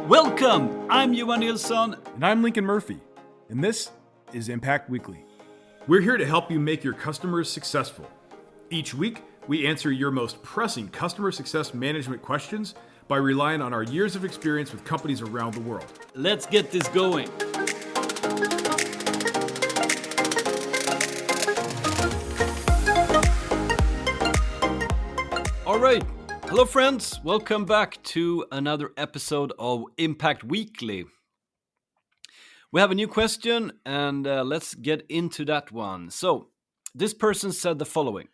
Welcome! I'm Johan Nilsson. And I'm Lincoln Murphy, and this is Impact Weekly. We're here to help you make your customers successful. Each week, we answer your most pressing customer success management questions by relying on our years of experience with companies around the world. Let's get this going. All right. Hello, friends. Welcome back to another episode of Impact Weekly. We have a new question, and let's get into that one. So, this person said the following.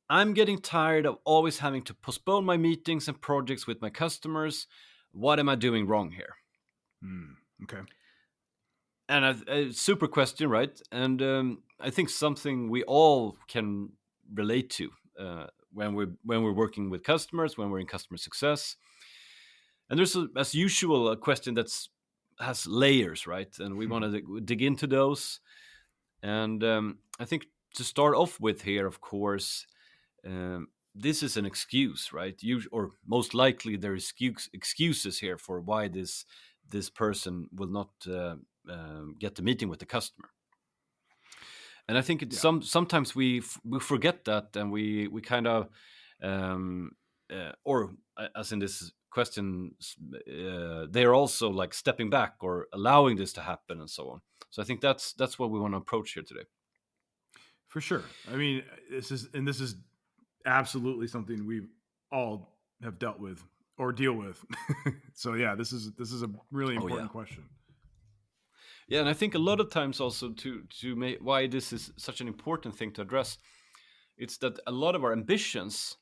I'm getting tired of always having to postpone my meetings and projects with my customers. What am I doing wrong here? Okay. And a super question, right? And I think something we all can relate to when we're working with customers, when we're in customer success. And there's, as usual, a question has layers, right? And we want to dig into those. And I think to start off with here, of course, this is an excuse, right? Or most likely there is excuses here for why this person will not get the meeting with the customer. And I think sometimes we forget that, and we kind of, or as in this question, they're also like stepping back or allowing this to happen and so on. So I think that's what we want to approach here today. For sure. I mean, this is absolutely something we all have dealt with or deal with. So yeah, this is a really important question. Yeah, and I think a lot of times also to make why this is such an important thing to address, it's that a lot of our ambitions,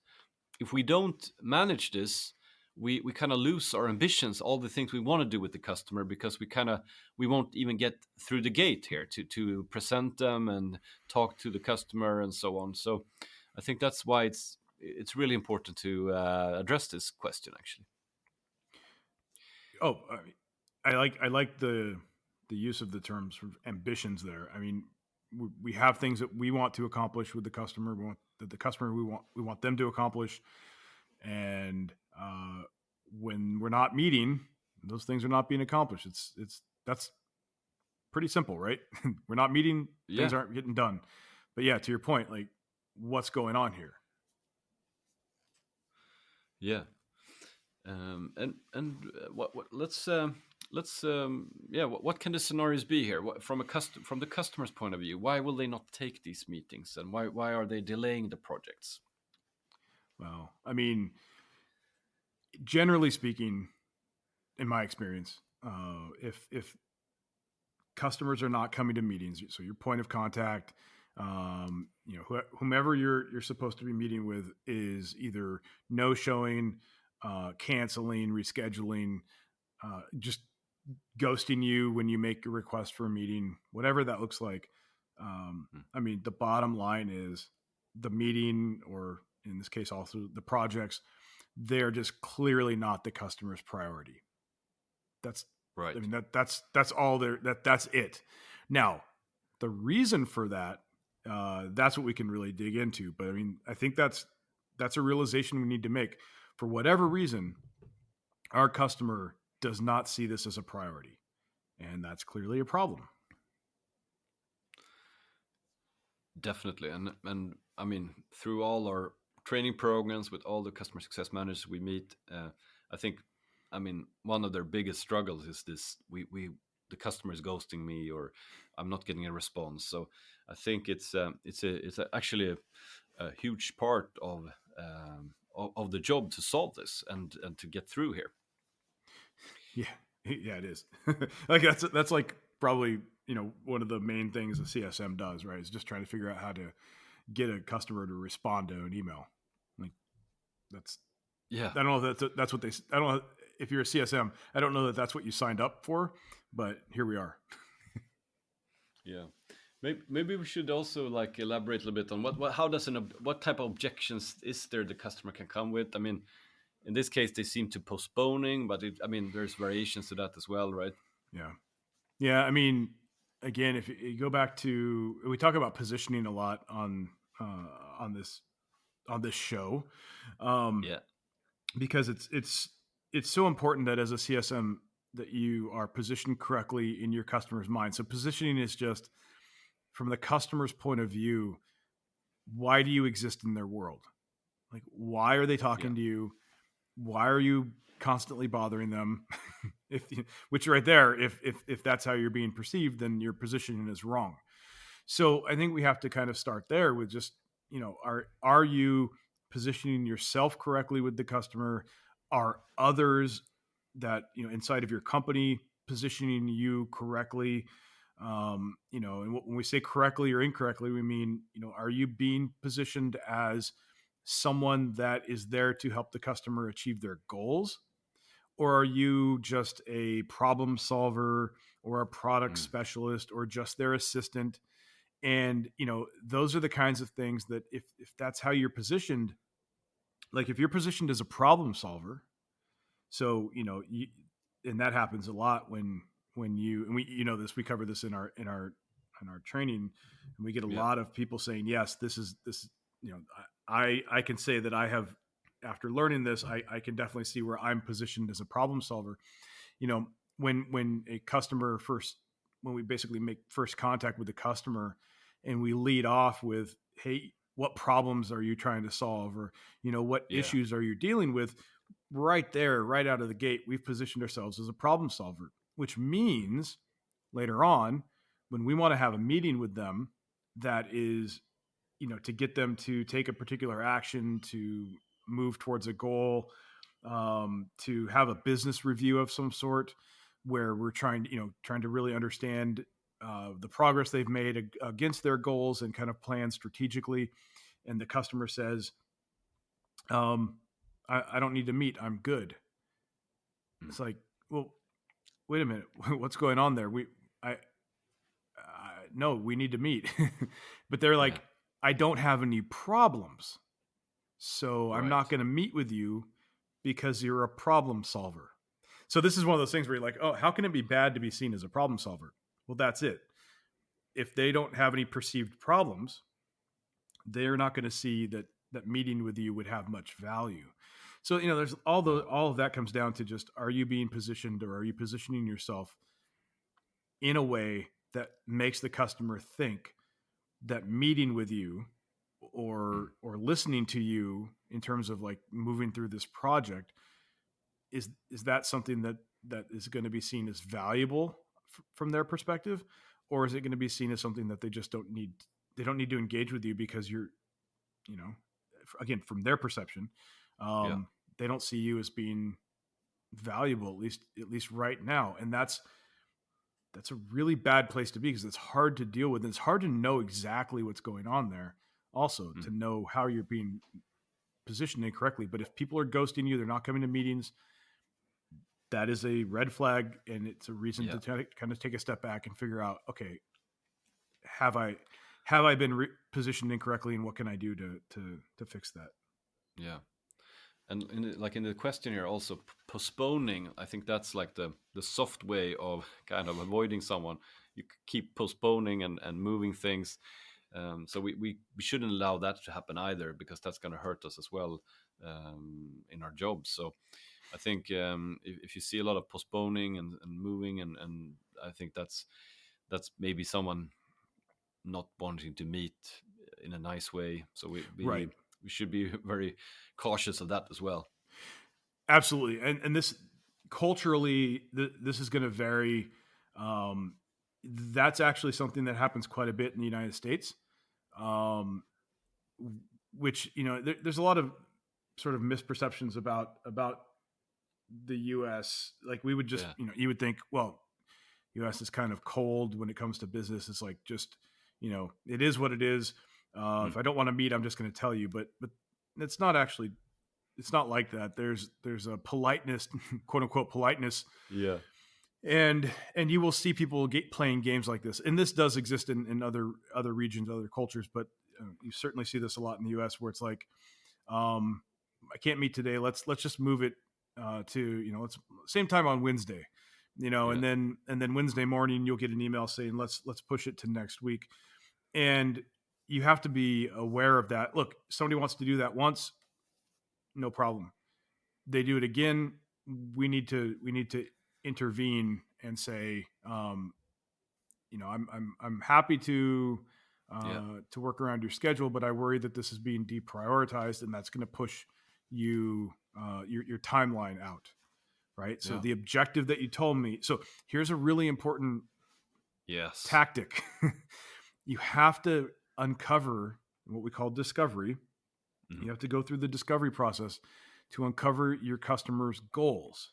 if we don't manage this, we kind of lose our ambitions, all the things we want to do with the customer, because we won't even get through the gate here to present them and talk to the customer and so on. So I think that's why it's really important to address this question, actually. Oh, I like the use of the terms for ambitions there. I mean, we have things that we want to accomplish with the customer. We want them to accomplish, and when we're not meeting, those things are not being accomplished. That's pretty simple, right? We're not meeting, things aren't getting done. But yeah, to your point, like, what's going on here? Yeah, and what what can the scenarios be here? From the customer's point of view, why will they not take these meetings, and why are they delaying the projects? Well, I mean, generally speaking, in my experience, if customers are not coming to meetings, so your point of contact, whomever you're supposed to be meeting with is either no showing, canceling, rescheduling, just ghosting you when you make a request for a meeting, whatever that looks like. I mean, the bottom line is the meeting, or in this case, also the projects, they're just clearly not the customer's priority. That's right. I mean, that's all that's it. Now, the reason for that, that's what we can really dig into. But I mean, I think that's a realization we need to make. For whatever reason, our customer does not see this as a priority, and that's clearly a problem. Definitely, and I mean, through all our training programs with all the customer success managers we meet, I think, I mean, one of their biggest struggles is this: the customer is ghosting me, or I'm not getting a response. So I think it's actually a huge part of the job to solve this and to get through here. Yeah, it is. Like that's like probably, one of the main things a CSM does, right? Is just trying to figure out how to get a customer to respond to an email. Like that's, I don't know if that's what I don't know if you're a CSM, I don't know that that's what you signed up for, but here we are. Yeah. Maybe we should also like elaborate a little bit on what type of objections is there the customer can come with. I mean, in this case, they seem to postponing, but there's variations to that as well, right? Yeah. I mean, again, if you go back to, we talk about positioning a lot on this show, because it's it's so important that as a CSM that you are positioned correctly in your customer's mind. So positioning is just from the customer's point of view, why do you exist in their world? Like, why are they Yeah. talking to you? Why are you constantly bothering them? Which right there, if that's how you're being perceived, then your positioning is wrong. So I think we have to kind of start there with just, are you positioning yourself correctly with the customer? Are others that, inside of your company positioning you correctly? And when we say correctly or incorrectly, we mean, are you being positioned as someone that is there to help the customer achieve their goals? Or are you just a problem solver or a product Mm. specialist or just their assistant? And those are the kinds of things that if that's how you're positioned, like if you're positioned as a problem solver, so and that happens a lot when you, and we cover this in our training, and we get a Yeah. lot of people saying, yes, this I can say that I have, after learning this, I can definitely see where I'm positioned as a problem solver. When a customer first, when we basically make first contact with the customer and we lead off with, hey, what problems are you trying to solve? Or, what Yeah. issues are you dealing with? Right there, right out of the gate, we've positioned ourselves as a problem solver, which Mm. means later on, when we want to have a meeting with them, that is, to get them to take a particular action, to move towards a goal, to have a business review of some sort, where we're trying to really understand the progress they've made against their goals and kind of plan strategically. And the customer says, I don't need to meet, I'm good. Mm. It's like, well, wait a minute, what's going on there? I, no, we need to meet. But they're Yeah. like, I don't have any problems, so I'm Right. not going to meet with you because you're a problem solver. So this is one of those things where you're like, oh, how can it be bad to be seen as a problem solver? Well, that's it. If they don't have any perceived problems, they're not going to see that meeting with you would have much value. So there's Yeah. all of that comes down to just, are you being positioned, or are you positioning yourself in a way that makes the customer think that meeting with you, Mm. or listening to you in terms of like moving through this project, is that something that is going to be seen as valuable from their perspective, or is it going to be seen as something that they don't need to engage with you because you're, you know again, from their perception, Yeah. they don't see you as being valuable, at least right now. And that's a really bad place to be, because it's hard to deal with, and it's hard to know exactly what's going on there, also Mm. to know how you're being positioned incorrectly. But if people are ghosting you, they're not coming to meetings, that is a red flag, and it's a reason Yeah. to kind of take a step back and figure out, okay, have I been positioned incorrectly, and what can I do to fix that? Yeah. And like in the question here, also postponing. I think that's like the soft way of kind of avoiding someone. You keep postponing and moving things. So we shouldn't allow that to happen either, because that's going to hurt us as well in our jobs. So I think if you see a lot of postponing and moving, and I think that's maybe someone not wanting to meet in a nice way. So Right. we should be very cautious of that as well. Absolutely. And this, culturally, this is going to vary. um, that's actually something that happens quite a bit in the United States, um, which, there's a lot of sort of misperceptions about the US. Like, we would just, Yeah. you would think, well, US is kind of cold when it comes to business. It's like, just, it is what it is. Mm. If I don't want to meet, I'm just going to tell you. But it's not actually, it's not like that. There's a politeness, quote unquote politeness, Yeah. and you will see people playing games like this, and this does exist in other regions, other cultures, but you certainly see this a lot in the US, where it's like, um, I can't meet today. Let's just move it to, let's same time on Wednesday, Yeah. and then Wednesday morning you'll get an email saying, let's push it to next week. And you have to be aware of that. Look, somebody wants to do that once, no problem. They do it again, we need to intervene and say, I'm happy Yeah. to work around your schedule, but I worry that this is being deprioritized, and that's going to push you your timeline out, right? So Yeah. the objective that you told me. So here's a really important Yes. tactic. You have to uncover what we call discovery. Mhm. You have to go through the discovery process to uncover your customers' goals.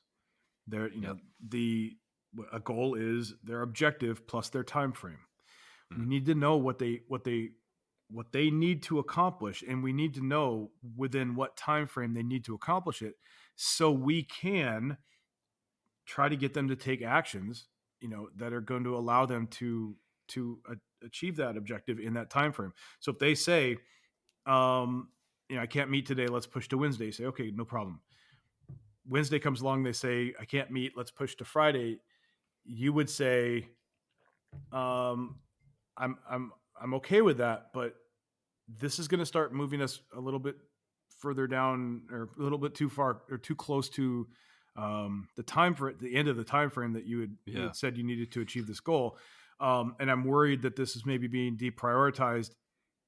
Their, Yeah. a goal is their objective plus their time frame. We Mhm. need to know what they need to accomplish, and we need to know within what time frame they need to accomplish it, so we can try to get them to take actions, that are going to allow them to achieve that objective in that time frame. So if they say, I can't meet today, let's push to Wednesday. Say, okay, no problem. Wednesday comes along, they say, I can't meet, let's push to Friday. You would say, um, I'm okay with that, but this is going to start moving us a little bit further down, or a little bit too far or too close to the time for the end of the time frame that you Yeah. had said you needed to achieve this goal. And I'm worried that this is maybe being deprioritized,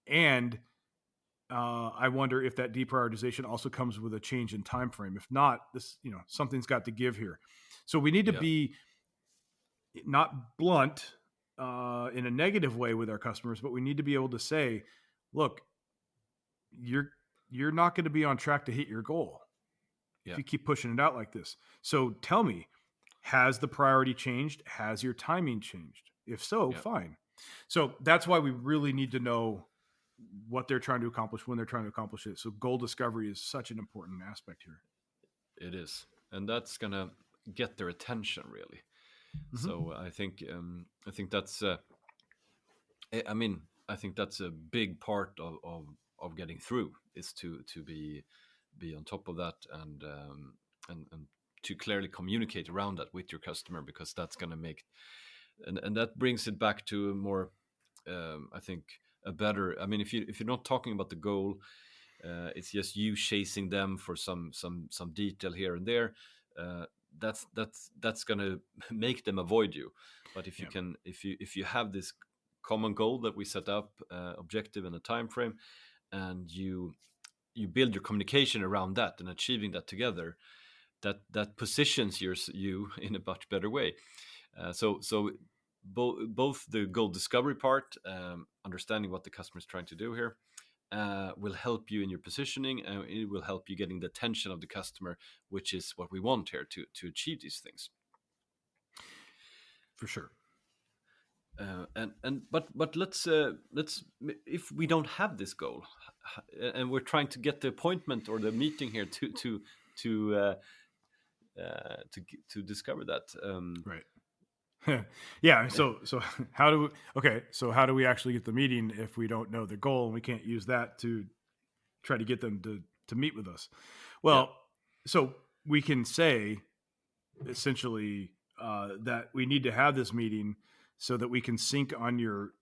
and I wonder if that deprioritization also comes with a change in time frame. If not, something's got to give here. So we need to Yeah. be not blunt in a negative way with our customers, but we need to be able to say, look, you're not going to be on track to hit your goal Yeah. if you keep pushing it out like this. So tell me, has the priority changed? Has your timing changed? If so, Yeah. fine. So that's why we really need to know what they're trying to accomplish when they're trying to accomplish it. So goal discovery is such an important aspect here. It is, and that's gonna get their attention really. Mm-hmm. So I think that's I mean, I think that's a big part of getting through, is to be on top of that, and to clearly communicate around that with your customer, because that's going to make, and that brings it back to a more I think a better, I mean, if you're not talking about the goal, it's just you chasing them for some detail here and there, uh, that's gonna make them avoid you. But if you Yeah. can, if you have this common goal that we set up, objective and a time frame, and you build your communication around that and achieving that together, that positions you in a much better way. So both the goal discovery part, understanding what the customer is trying to do here, will help you in your positioning, and it will help you getting the attention of the customer, which is what we want here to achieve these things. For sure. But let's if we don't have this goal, and we're trying to get the appointment or the meeting here to uh, to discover that. Right. Yeah. So how do we actually get the meeting if we don't know the goal, and we can't use that to try to get them to meet with us? Yeah. Well, so we can say essentially that we need to have this meeting so that we can sync on your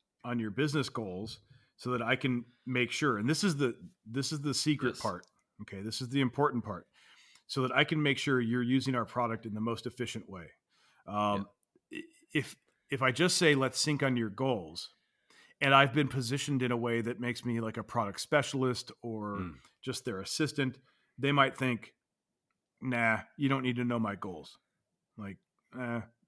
business goals, so that I can make sure, and this is the secret Yes. part. Okay, this is the important part, so that I can make sure you're using our product in the most efficient way. Yeah. Um, if I just say let's sync on your goals, and I've been positioned in a way that makes me like a product specialist or Mm. just their assistant, they might think, nah, you don't need to know my goals. Like,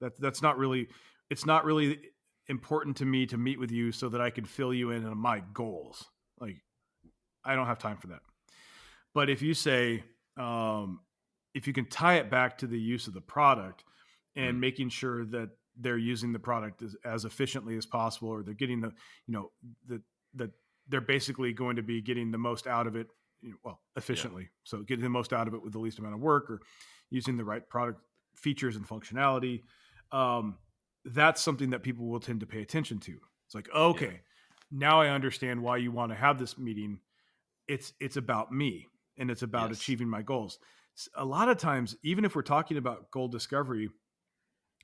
that's not really, it's not really important to me to meet with you so that I can fill you in on my goals. Like, I don't have time for that. But if you say, if you can tie it back to the use of the product and Mm. making sure that they're using the product as efficiently as possible, or they're getting that they're basically going to be getting the most out of it, efficiently. So getting the most out of it with the least amount of work, or using the right product features and functionality. That's something that people will tend to pay attention to. It's like, okay, now I understand why you want to have this meeting. It's about me, and it's about Yes. achieving my goals. A lot of times, even if we're talking about goal discovery,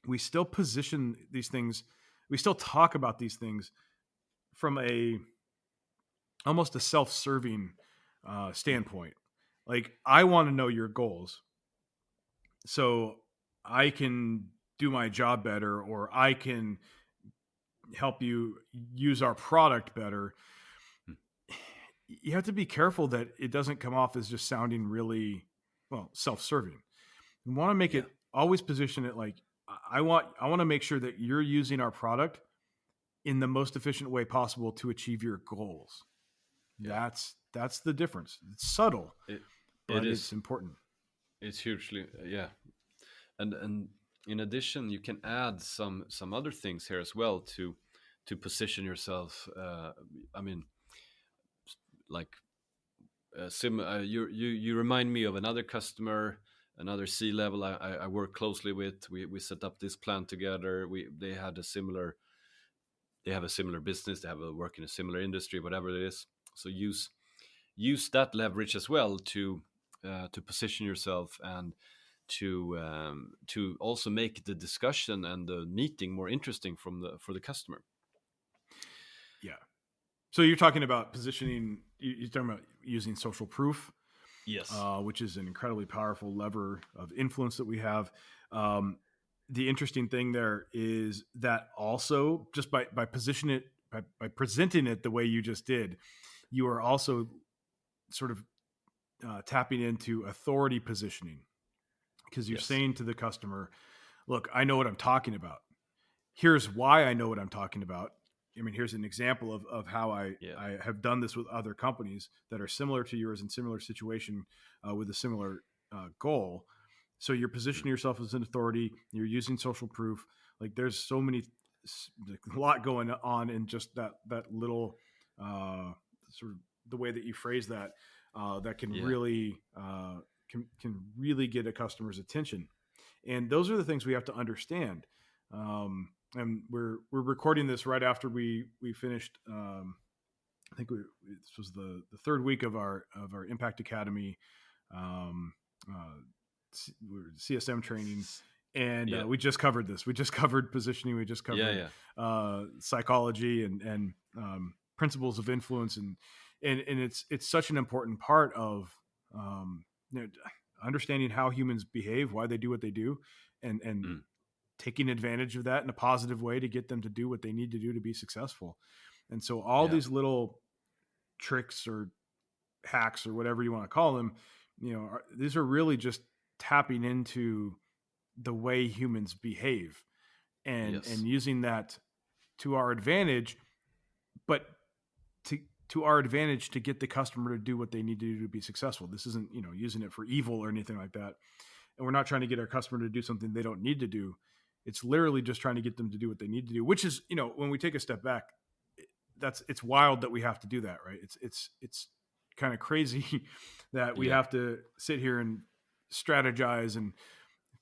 we still position these things, we still talk about these things from almost a self-serving standpoint. Like, I want to know your goals, so I can do my job better, or I can help you use our product better. Mm. You have to be careful that it doesn't come off as just sounding really, well, self-serving. You want to make Yeah. it, always position it like, I want to make sure that you're using our product in the most efficient way possible to achieve your goals. Yeah. That's the difference. It's subtle, It it but it's is. important. It's hugely, yeah. And in addition, you can add some other things here as well to position yourself. I mean, like you remind me of another customer, another C level I work closely with. We set up this plan together. They had a similar, they have a similar business. They have a work in a similar industry, whatever it is. So use that leverage as well to position yourself and to also make the discussion and the meeting more interesting for the customer. Yeah. So you're talking about positioning. You're talking about using social proof, Yes. which is an incredibly powerful lever of influence that we have. Um, the interesting thing there is that also, just by positioning it, by presenting it the way you just did, you are also sort of tapping into authority positioning, because you're Yes. saying to the customer, look, I know what I'm talking about. Here's why I know what I'm talking about. I mean, here's an example of how Yeah. I have done this with other companies that are similar to yours, in similar situation, with a similar goal. So you're Mm. positioning yourself as an authority. You're using social proof. Like, there's so many, a lot going on in just that little, sort of the way that you phrase that, that can Yeah. really, can really get a customer's attention. And those are the things we have to understand. And we're recording this right after we finished. I think this was the third week of our Impact Academy, um, CSM training, and Yeah. we just covered this. We just covered positioning. We just Yeah. covered Yeah. psychology and principles of influence, and it's such an important part of, um, you know, understanding how humans behave, why they do what they do, and Mm. taking advantage of that in a positive way to get them to do what they need to do to be successful. And so all Yeah. these little tricks or hacks or whatever you want to call them, these are really just tapping into the way humans behave, and Yes. using that to our advantage, but to to our advantage to get the customer to do what they need to do to be successful. This isn't, using it for evil or anything like that. And we're not trying to get our customer to do something they don't need to do. It's literally just trying to get them to do what they need to do, which is, when we take a step back, it's wild that we have to do that, right? It's kind of crazy that we Yeah. have to sit here and strategize and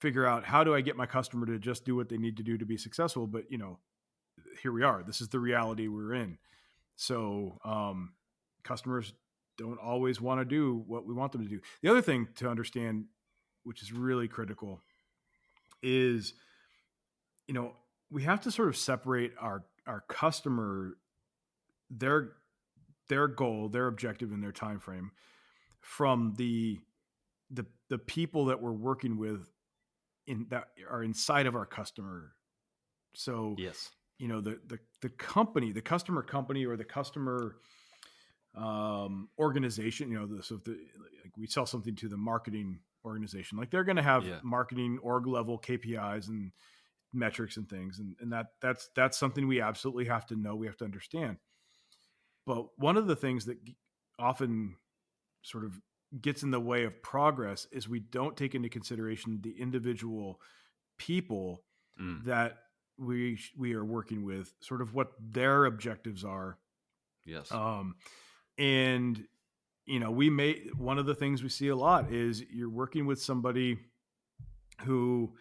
figure out, how do I get my customer to just do what they need to do to be successful? But here we are. This is the reality we're in. So customers don't always want to do what we want them to do. The other thing to understand, which is really critical, is, we have to sort of separate our customer, their their goal, their objective, and their time frame from the people that we're working with, in that are inside of our customer. So, Yes. the company, the customer company, or the customer organization, so if like we sell something to the marketing organization, like they're going to have Yeah. marketing org level KPIs and metrics and things, and that's something we absolutely have to know, we have to understand. But one of the things that often sort of gets in the way of progress is we don't take into consideration the individual people Mm. that we are working with, sort of what their objectives are. Yes. um, and we may one of the things we see a lot is, you're working with somebody who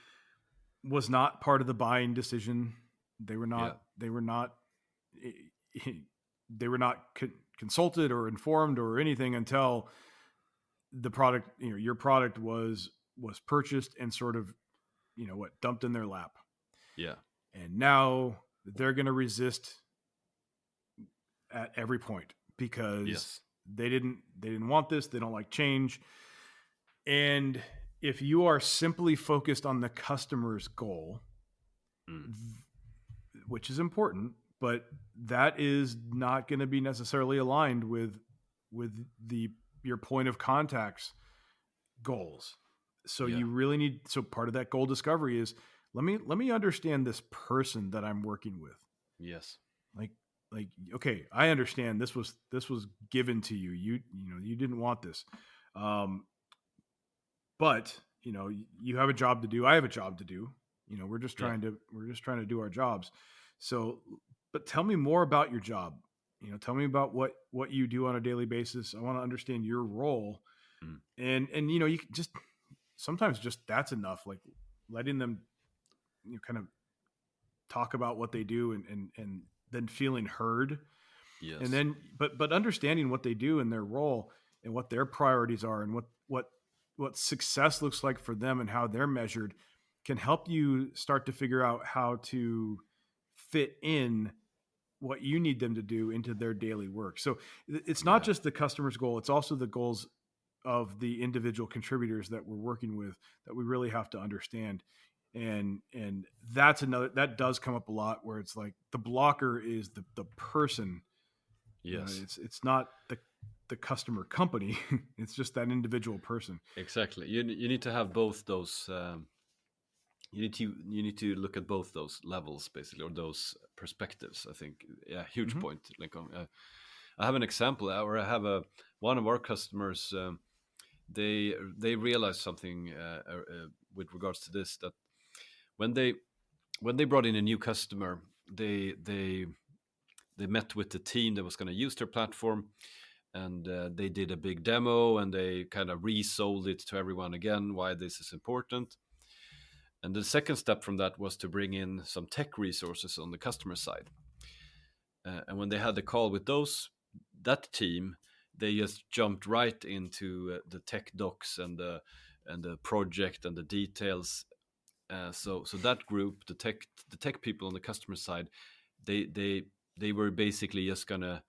was not part of the buying decision. They were Yeah. not. They were not consulted or informed or anything until the product, your product was purchased and sort of, dumped in their lap. Yeah. And now they're going to resist at every point, because Yes. they didn't want this. They don't like change. And if you are simply focused on the customer's goal, which is important, but that is not going to be necessarily aligned with your point of contact's goals. So you really need, so part of that goal discovery is, let me understand this person that I'm working with. Yes. Like, okay, I understand this was given to you. You didn't want this. But you have a job to do. I have a job to do. We're just trying to do our jobs. So, but tell me more about your job. Tell me about what you do on a daily basis. I want to understand your role. And you can just, sometimes just that's enough. Like letting them kind of talk about what they do and then feeling heard. Yes. And then, but understanding what they do and their role and what their priorities are and what success looks like for them and how they're measured can help you start to figure out how to fit in what you need them to do into their daily work. So it's not just the customer's goal, it's also the goals of the individual contributors that we're working with that we really have to understand. And that's that does come up a lot, where it's like the blocker is the person. Yes. It's not the customer company. It's just that individual person. Exactly. You need to have both those. You need to look at both those levels, basically, or those perspectives. I think, huge point, Lincoln. I have an example, or I have one of our customers. They realized something with regards to this, that when they brought in a new customer, they met with the team that was going to use their platform, and they did a big demo, and they kind of resold it to everyone again why this is important. And the second step from that was to bring in some tech resources on the customer side. And when they had the call with that team, they just jumped right into the tech docs and the project and the details. So that group, the tech people on the customer side, they were basically just gonna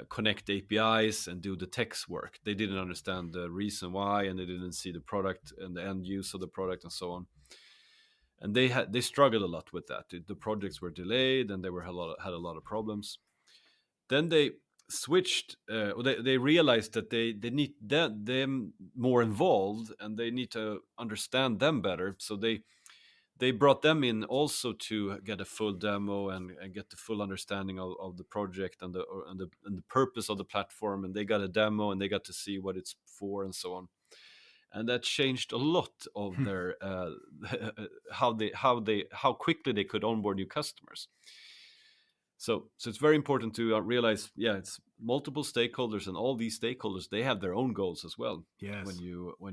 connect APIs and do the tech's work. They didn't understand the reason why, and they didn't see the product and the end use of the product and so on. And they struggled a lot with that. The projects were delayed, and they had a lot of problems. Then they switched. They realized that they need them more involved, and they need to understand them better. So they brought them in also to get a full demo and get the full understanding of the project and the purpose of the platform. And they got a demo, and they got to see what it's for and so on. And that changed a lot of their how quickly they could onboard new customers. So it's very important to realize, it's multiple stakeholders, and all these stakeholders, they have their own goals as well. Yes. When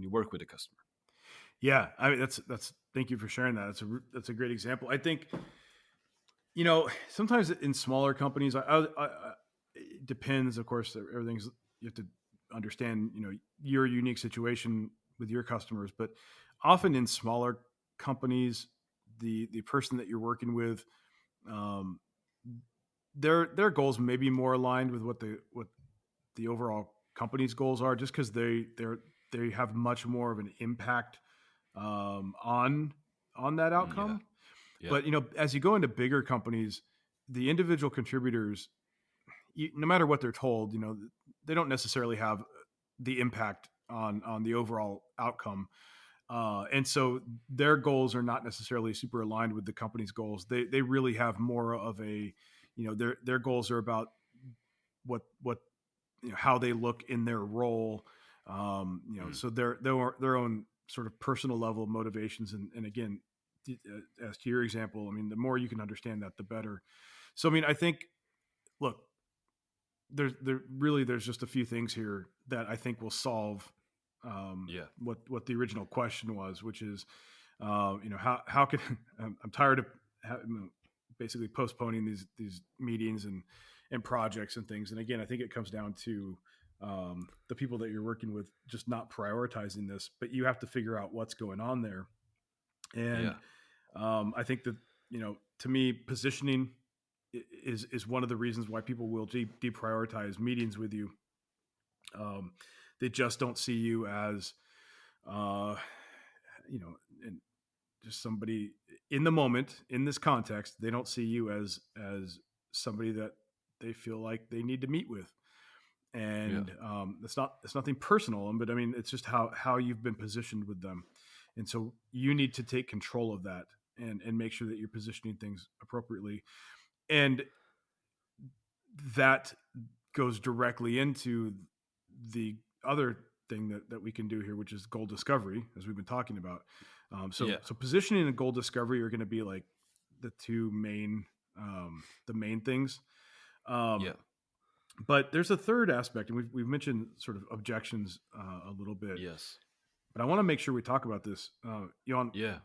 you work with a customer. Yeah, I mean that's thank you for sharing that. That's a great example. I think sometimes in smaller companies, it depends. Of course, everything's, you have to understand your unique situation with your customers, but often in smaller companies, the person that you're working with, their goals may be more aligned with what the overall company's goals are, just because they have much more of an impact on that outcome. Yeah. But as you go into bigger companies, the individual contributors, no matter what they're told, they don't necessarily have the impact on the overall outcome. And so their goals are not necessarily super aligned with the company's goals. They really have more of a, their goals are about what how they look in their role. So their own sort of personal level of motivations. And again, as to your example, I mean, the more you can understand that, the better. So, I mean, I think, look, there's just a few things here that I think will solve what the original question was, which is, how can I'm tired of basically postponing these meetings and projects and things. And again, I think it comes down to the people that you're working with just not prioritizing this, but you have to figure out what's going on there. And I think that, to me, positioning is one of the reasons why people will deprioritize meetings with you. They just don't see you as and just somebody in the moment, in this context, they don't see you as somebody that they feel like they need to meet with. And it's nothing personal, but I mean, it's just how you've been positioned with them. And so you need to take control of that and make sure that you're positioning things appropriately. And that goes directly into the other thing that we can do here, which is goal discovery, as we've been talking about. So positioning and goal discovery are going to be like the two main, the main things. But there's a third aspect, and we've mentioned sort of objections a little bit. Yes. But I want to make sure we talk about this, Johan. Yeah.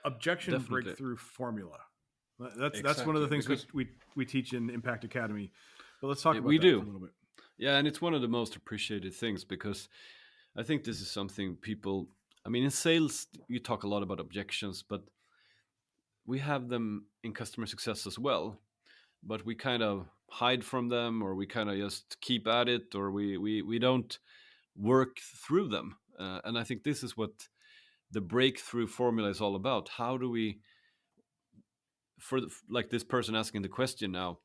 Objection Definitely. breakthrough formula. That's one of the things we teach in Impact Academy. But let's talk about that for a little bit. Yeah, and it's one of the most appreciated things, because I think this is something people, I mean, in sales, you talk a lot about objections, but we have them in customer success as well. But we kind of hide from them, or we kind of just keep at it, or we don't work through them. And I think this is what the breakthrough formula is all about. How do we, like this person asking the question now,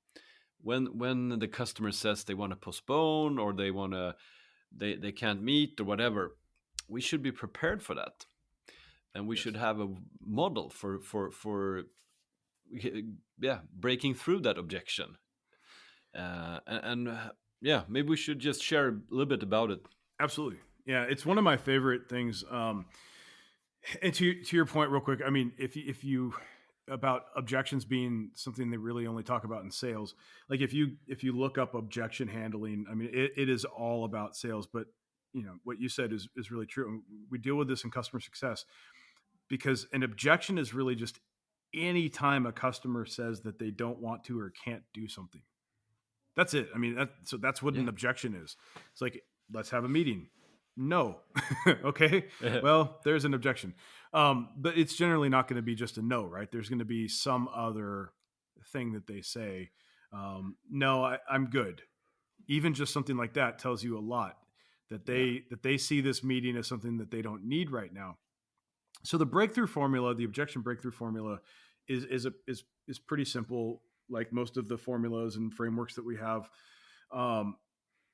when the customer says they want to postpone, or they can't meet or whatever, we should be prepared for that, and we should have a model for breaking through that objection. Maybe we should just share a little bit about it. Absolutely. Yeah, it's one of my favorite things. And to your point, real quick, I mean, if you about objections being something they really only talk about in sales, like if you look up objection handling, I mean, it is all about sales. But what you said is really true. We deal with this in customer success, because an objection is really just any time a customer says that they don't want to or can't do something. That's it. I mean, that's what an objection is. It's like, let's have a meeting. No. Okay. Well, there's an objection. But it's generally not going to be just a no, right? There's going to be some other thing that they say. No, I'm good. Even just something like that tells you a lot, that they see this meeting as something that they don't need right now. So the breakthrough formula, the objection breakthrough formula, is pretty simple. Like most of the formulas and frameworks that we have,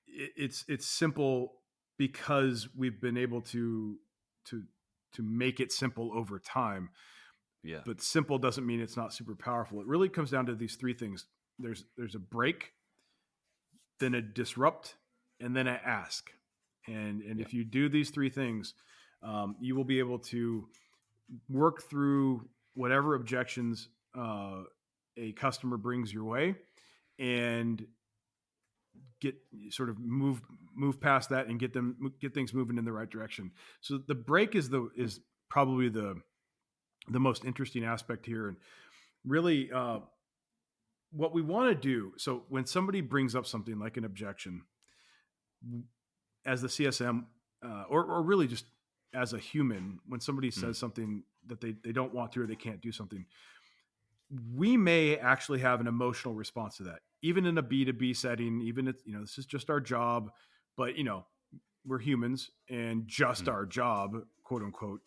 it's simple because we've been able to make it simple over time. Yeah. But simple doesn't mean it's not super powerful. It really comes down to these three things. There's a break, then a disrupt, and then an ask. And if you do these three things, you will be able to work through whatever objections a customer brings your way, and get sort of move past that and get things moving in the right direction. So the break is probably the most interesting aspect here, and really what we want to do. So when somebody brings up something like an objection, as the CSM, or really just as a human, when somebody says something that they don't want to or they can't do something, we may actually have an emotional response to that, even in a B2B setting. Even if this is just our job, but we're humans, and just our job, quote unquote,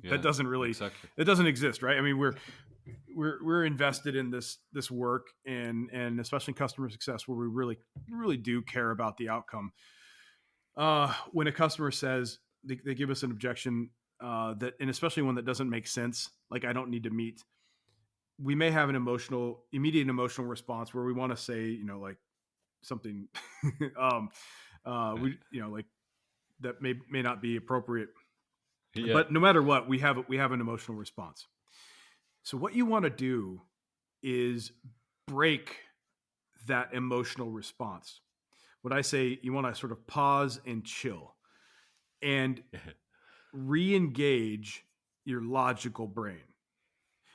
that doesn't really it doesn't exist, right? I mean, we're invested in this work, and especially in customer success, where we really do care about the outcome. When a customer says they give us an objection, and especially one that doesn't make sense, like I don't need to meet, we may have an immediate emotional response where we want to say, like something, like that may not be appropriate. Yeah. But no matter what, we have an emotional response. So what you want to do is break that emotional response. What I say, you want to sort of pause and chill and re-engage your logical brain,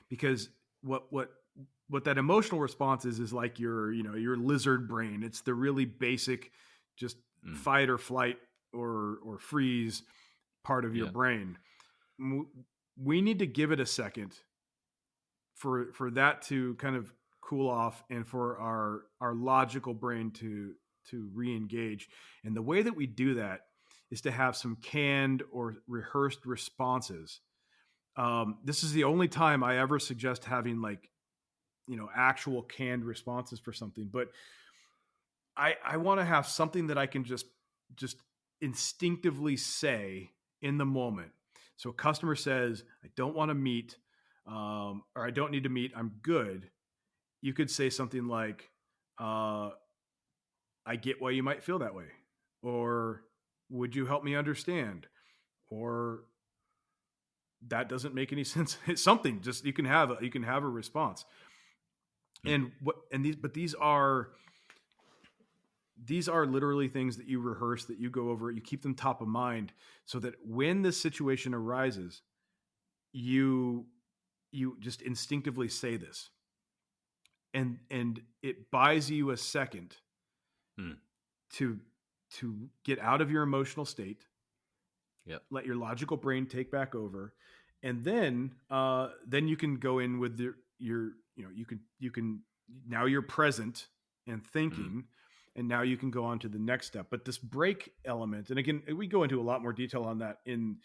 because what that emotional response is like your lizard brain. It's the really basic, just fight or flight or freeze part of your brain. We need to give it a second for that to kind of cool off, and for our logical brain to re-engage. And the way that we do that is to have some canned or rehearsed responses This is the only time I ever suggest having like, actual canned responses for something. But I want to have something that I can just instinctively say in the moment. So a customer says, I don't want to meet, or I don't need to meet, I'm good. You could say something like, I get why you might feel that way. Or would you help me understand? Or that doesn't make any sense. It's something just you can have a response. And these are literally things that you rehearse, that you go over, you keep them top of mind, so that when this situation arises, you just instinctively say this, and it buys you a second to get out of your emotional state. Yep. Let your logical brain take back over, and then you can go in with you can now you're present and thinking, and now you can go on to the next step. But this break element, and again, we go into a lot more detail on that in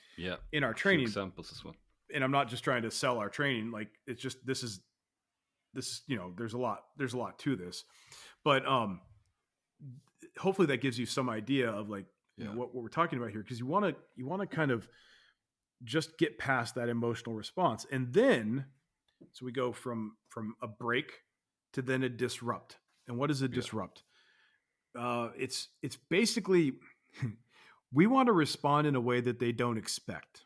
our training examples as well. And I'm not just trying to sell our training. Like, it's just this is there's a lot to this, but hopefully that gives you some idea of like what we're talking about here, because you want to kind of just get past that emotional response. And then so we go from a break to then a disrupt. And what is a disrupt? It's basically we want to respond in a way that they don't expect.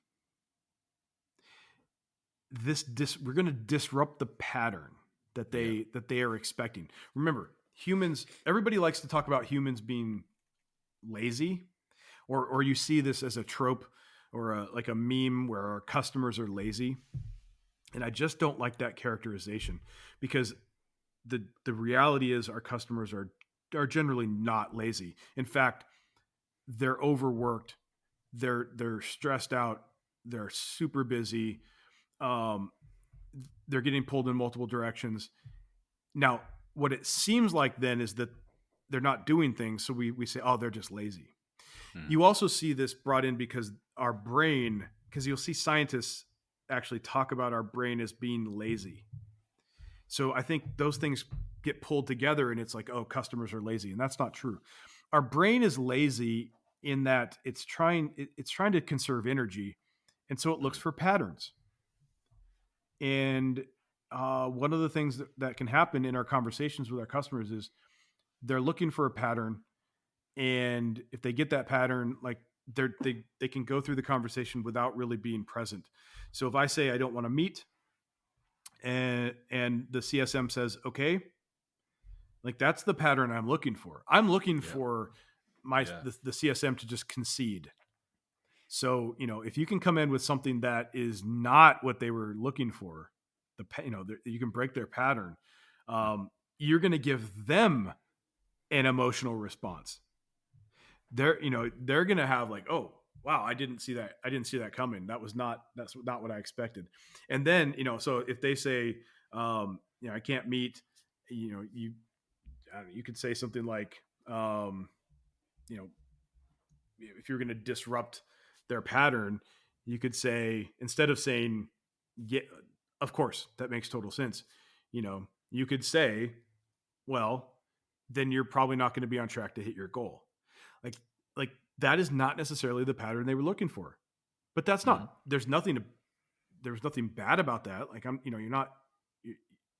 We're going to disrupt the pattern that they are expecting. Remember, humans, everybody likes to talk about humans being lazy, or you see this as a trope or like a meme where our customers are lazy. And I just don't like that characterization, because the reality is our customers are generally not lazy. In fact, they're overworked, they're stressed out, they're super busy, they're getting pulled in multiple directions. Now, what it seems like then is that they're not doing things, so we say, oh, they're just lazy. You also see this brought in because our brain, because you'll see scientists actually talk about our brain as being lazy. So I think those things get pulled together, and it's like, oh, customers are lazy, and that's not true. Our brain is lazy in that it's trying to conserve energy, and so it looks for patterns. And one of the things that can happen in our conversations with our customers is they're looking for a pattern, and if they get that pattern, like they can go through the conversation without really being present. So if I say I don't want to meet, and the CSM says, okay, like that's the pattern I'm looking for. I'm looking for the CSM to just concede. So, if you can come in with something that is not what they were looking for, you can break their pattern. You're going to give them an emotional response. They're going to have like, oh, wow, I didn't see that coming. That's not what I expected. And then, so if they say, I can't meet, you could say something like, if you're going to disrupt their pattern, you could say, instead of saying, yeah, of course, that makes total sense. You could say, well, then you're probably not going to be on track to hit your goal. Like that is not necessarily the pattern they were looking for, but that's not, there was nothing bad about that. Like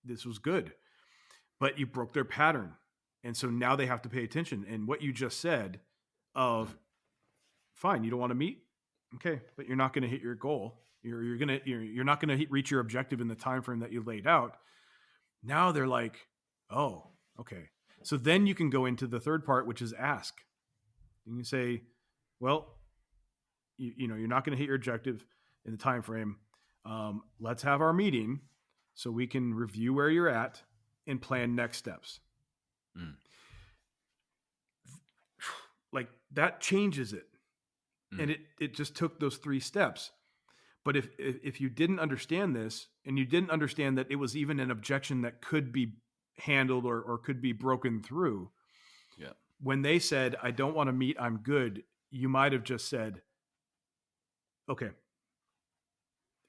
this was good, but you broke their pattern. And so now they have to pay attention. And what you just said of, fine, you don't want to meet. Okay. But you're not going to hit your goal. You're not going to reach your objective in the time frame that you laid out. Now they're like, oh, okay. So then you can go into the third part, which is ask. You can say, well, you're not going to hit your objective in the time frame. Let's have our meeting so we can review where you're at and plan next steps. Like that changes it. And it just took those 3 steps. But if you didn't understand this, and you didn't understand that it was even an objection that could be handled or could be broken through, when they said, I don't want to meet, I'm good, you might have just said, okay,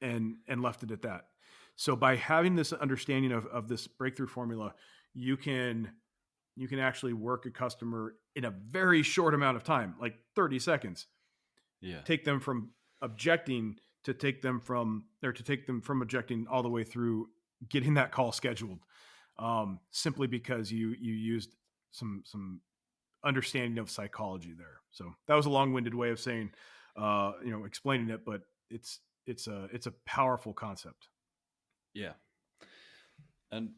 and left it at that. So by having this understanding of this breakthrough formula, you can actually work a customer in a very short amount of time, like 30 seconds. Yeah. Take them from objecting to take them from objecting all the way through getting that call scheduled, simply because you used some understanding of psychology there. So that was a long-winded way of saying, explaining it, but it's a powerful concept. Yeah. And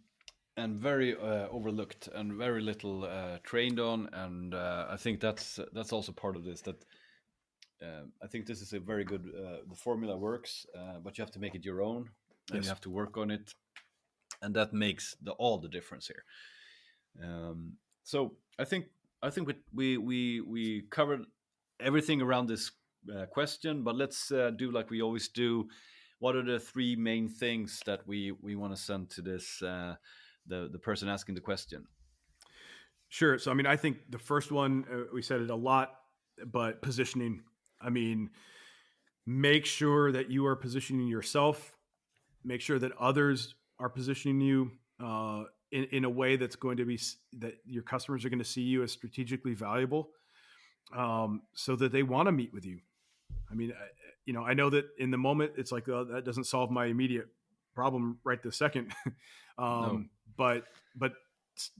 very overlooked and very little trained on, and I think that's also part of this. That I think this is a very good. The formula works, but you have to make it your own, and you have to work on it, and that makes all the difference here. So I think we covered everything around this question, but let's do like we always do. What are the three main things that we want to send to this the person asking the question? Sure. So I mean, I think the first one, we said it a lot, but positioning. I mean, make sure that you are positioning yourself. Make sure that others are positioning you in a way that's going to be that your customers are going to see you as strategically valuable, so that they want to meet with you. I mean, I know that in the moment it's like, that doesn't solve my immediate problem right this second. No. But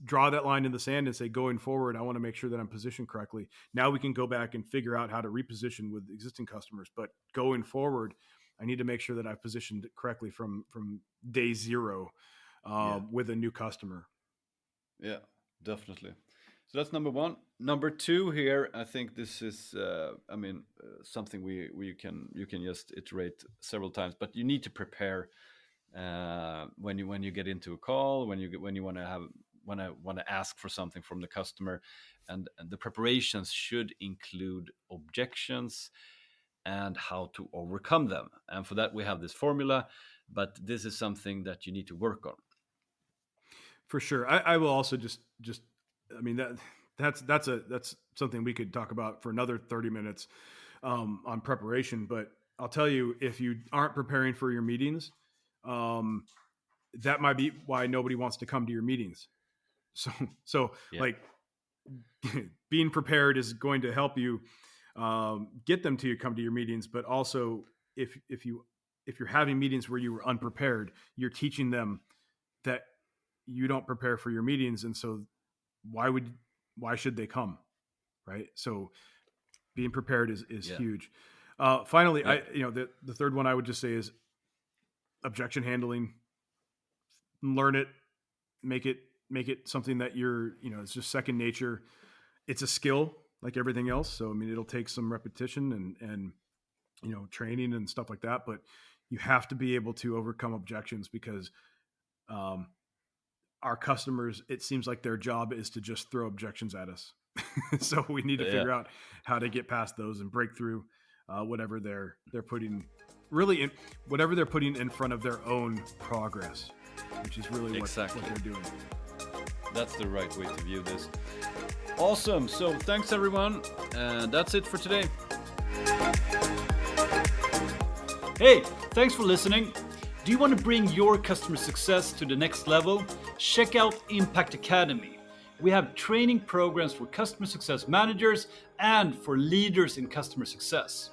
draw that line in the sand and say, going forward, I want to make sure that I'm positioned correctly. Now we can go back and figure out how to reposition with existing customers. But going forward, I need to make sure that I've positioned it correctly from day zero with a new customer. Yeah, definitely. So that's number one. Number two here, I think this is, something you can just iterate several times, but you need to prepare when you get into a call, when you want to ask for something from the customer, and the preparations should include objections and how to overcome them. And for that we have this formula, but this is something that you need to work on. For sure. I will also just I mean, that's something we could talk about for another 30 minutes on preparation. But I'll tell you, if you aren't preparing for your meetings, that might be why nobody wants to come to your meetings. So Yeah. like being prepared is going to help you get them to come to your meetings. But also, if you're having meetings where you were unprepared, you're teaching them that you don't prepare for your meetings, and so why should they come, right? So being prepared is huge. Finally, the third one I would just say is objection handling. Learn it, make it something that it's just second nature. It's a skill like everything else. So I mean, it'll take some repetition and training and stuff like that, but you have to be able to overcome objections, because our customers, it seems like their job is to just throw objections at us. So we need to figure out how to get past those and break through whatever they're putting in front of their own progress, which is really what they're doing. That's the right way to view this. Awesome. So thanks everyone. And that's it for today. Hey, thanks for listening. Do you want to bring your customer success to the next level? Check out Impact Academy. We have training programs for customer success managers and for leaders in customer success.